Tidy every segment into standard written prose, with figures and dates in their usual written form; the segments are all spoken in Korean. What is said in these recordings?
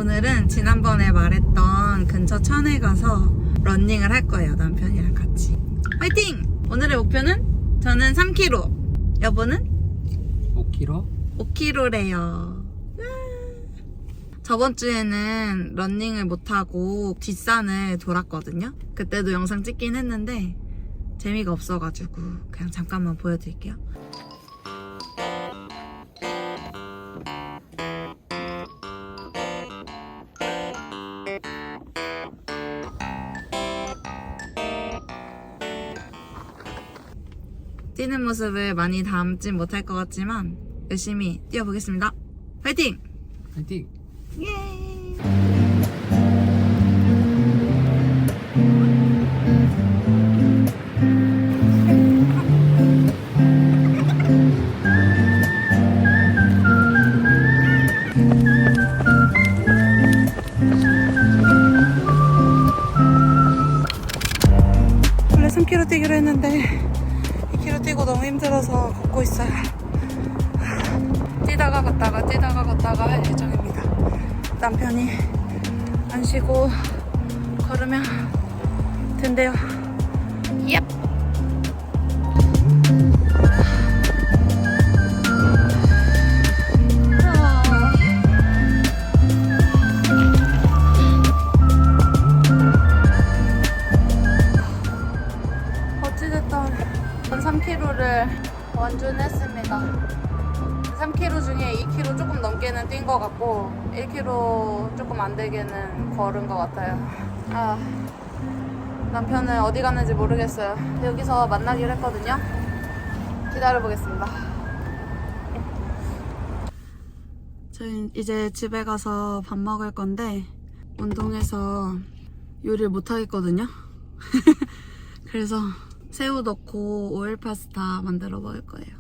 오늘은 지난번에 말했던 근처 천에 가서 러닝을 할 거예요. 남편이랑 같이. 화이팅! 오늘의 목표는 저는 3km. 여보는? 5kg? 5km래요. 저번 주에는 러닝을 못하고 뒷산을 돌았거든요. 그때도 영상 찍긴 했는데 재미가 없어가지고 그냥 잠깐만 보여드릴게요. 뛰는 모습을 많이 담진 못할 것 같지만 열심히 뛰어보겠습니다. 파이팅! 파이팅! 예! 원래 3km 뛰기로 했는데 2km 뛰고 너무 힘들어서 걷고 있어요. 뛰다가 걷다가 할 예정입니다. 남편이 안 쉬고 걸으면 된대요. 얍! 어찌됐든 3km를 완주했습니다. 3km 중에 2km 조금 넘게는 뛴 것 같고 1km 조금 안 되게는 걸은 것 같아요. 남편은 어디 갔는지 모르겠어요. 여기서 만나기로 했거든요. 기다려보겠습니다. 저희 이제 집에 가서 밥 먹을 건데 운동해서 요리를 못 하겠거든요. 그래서 새우 넣고 오일 파스타 만들어 먹을 거예요.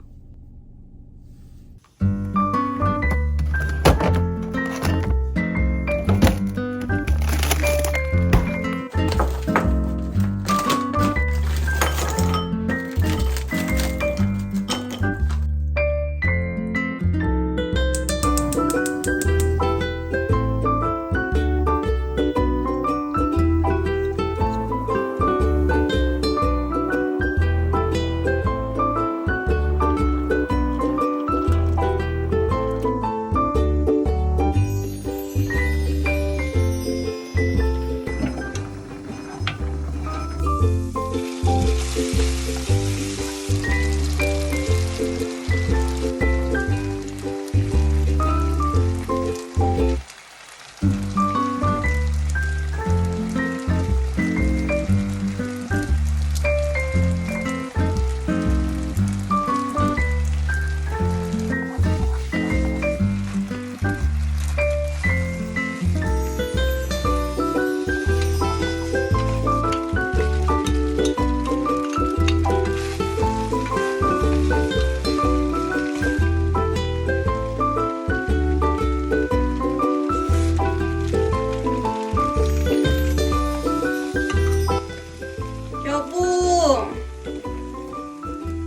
여보,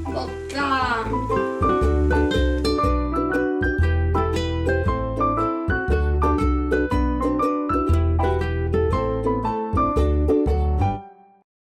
먹자.